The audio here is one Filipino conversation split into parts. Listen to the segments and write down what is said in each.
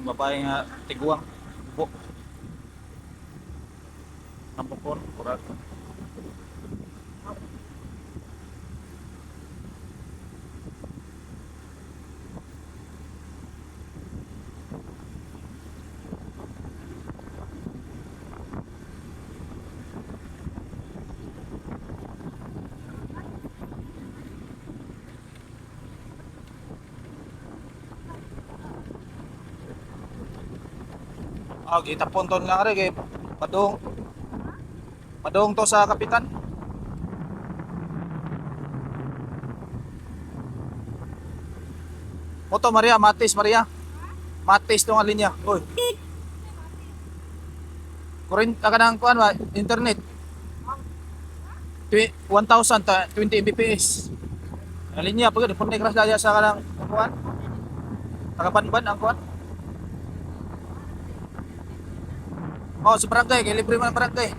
Ang babae nga tiguang bubo ang bukon kurag. Kita ponton lang rin kay padung padung to sa kapitan. Moto Maria Matis Maria Matis tong linya. Oy, kurent ka nang kuan ba internet 1000 ta 20 Mbps. Ang linya pagod punay kras daya sa kanang kuan. Tagabanban ang kuan. Oh, sa barangay kay libre man ang barangay.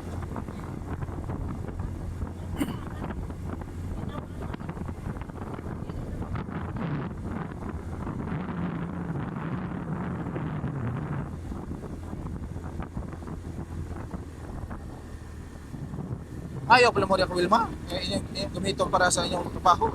Ayaw pala mo ako Wilma. Yung gamiton para sa inyong trabaho.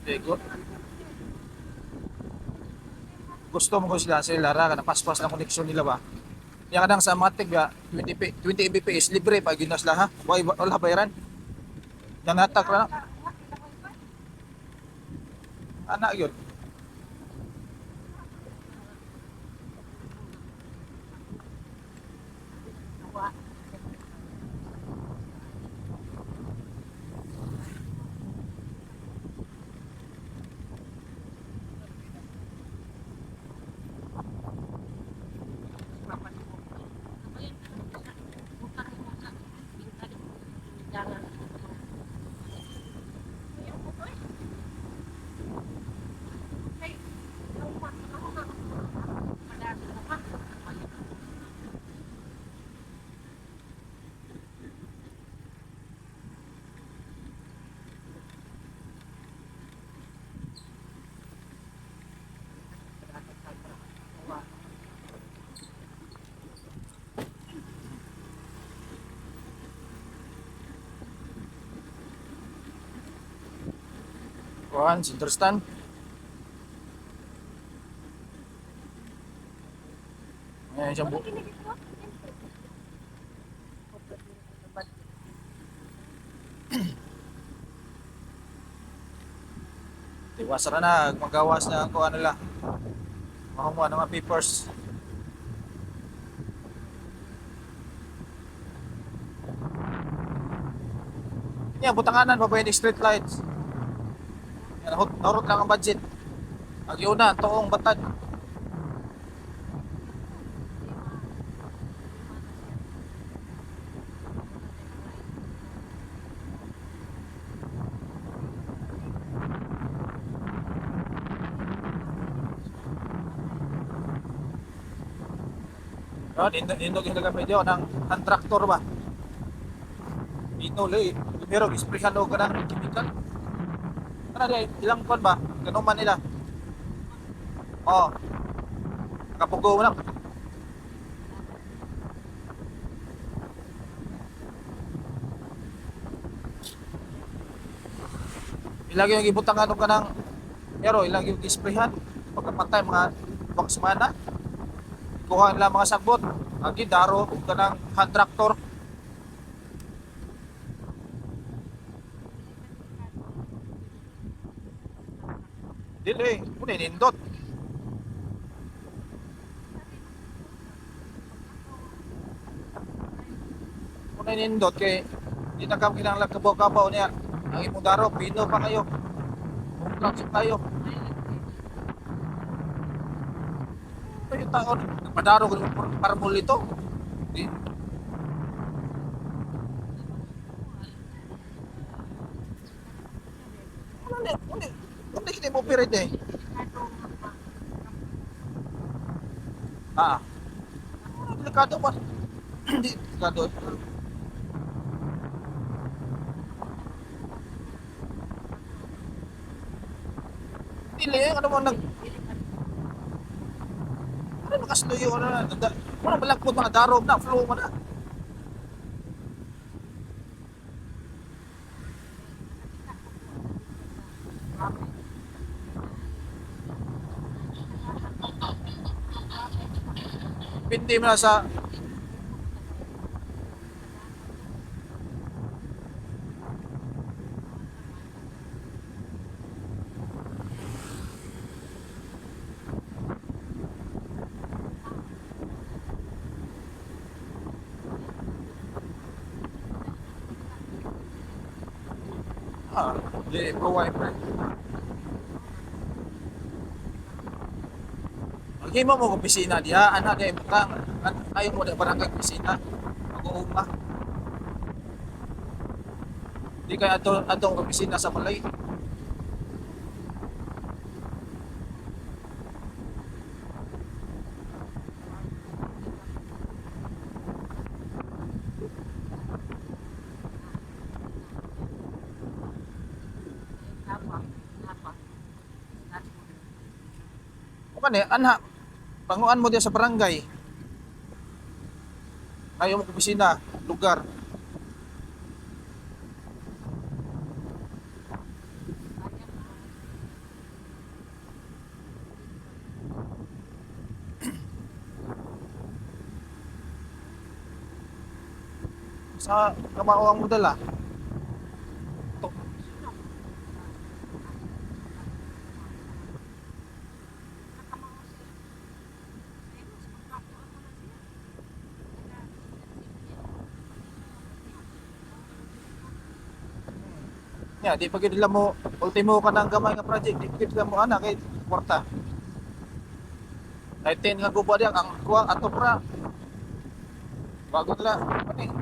Ego. Gusto mo ko sila Lara ka paspas na koneksyon nila ba? Ya kadang sa Matic ga 20 Mbps libre pag ginas la ha. Wala bayaran. Dan hatak ra. Anak yun. Kuan, understand? Ayan siyang Tiwas na magawas na ko ano la. Mahumo na mga papers. Yan, butanganan pa pwede street lights. Yan, horot lang ang budget. Agyuna, toong batad. Yan, indog yung nagapidyo ng hand tractor ba? Inuloy, pero isprehan o ka ng chemical. Ano di, ilang kon ba? Ganun man nila. Oh, kapugo mo lang. Ilang yung ibutangan ka ng pero ilang yung isprehan. Pagkapatay mga box mana. Kuha nila mga sagbot. Agi daro ka ng hand tractor. Dili, kunin nindot. Kunin nindot kay di na kami kinahanglan kabaw-kabaw niya. Ang imong daro, pino pa kayo. Nagpapalansip tayo. Ito yung taon. Nagpadaro ko para muli ito. Di. Wala hindi mo operate eh. Ah, delikado pa. Hindi, delikado. Dili, ano mo ano nakasluyo, ano na, ano malagpot mga darog na, flow mo na. Pindi mo na sa, di, pro wiper. Himo mo ko opisina diha, ana kay butang, ayo mo da barangay opisina. Mag-uuma. Di kay atong opisina sa Malay. O kani, anha, panguan mo diha sa barangay. Ayo mo ko opisina, lugar. Sa kamao ang modal ah. To, nya, di pagid nila mo ultimo ka ng gamay nga project, di pagid nila mo ana kay kwarta. Kay 10 nga gubo diha ang kuha ato pra. Bago nila, ani.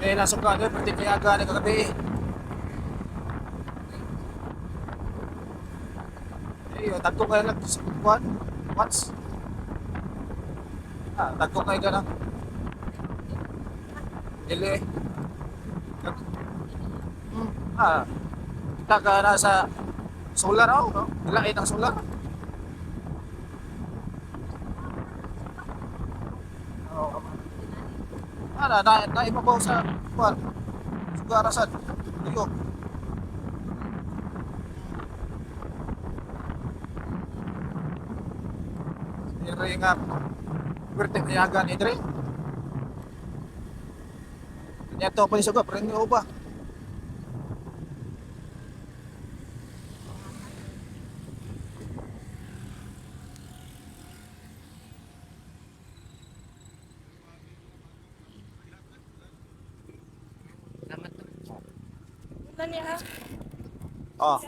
Eh, nasuka doon, pwede kayaga na kagabi. Eh, tagko kayo lang sa kuwan. Once. Tagko kayo ka ng dili. Hmm. Kita ka na sa solar, oh, no? Ilain ang solar. Oh. Naimabaw sa kuwan. Sugarasan. Tuyok. Diri nga, pwerte kayaga ni Dre. Kanya to pa ni suga, pero hindi ko ba? Wala niya ha? Oh.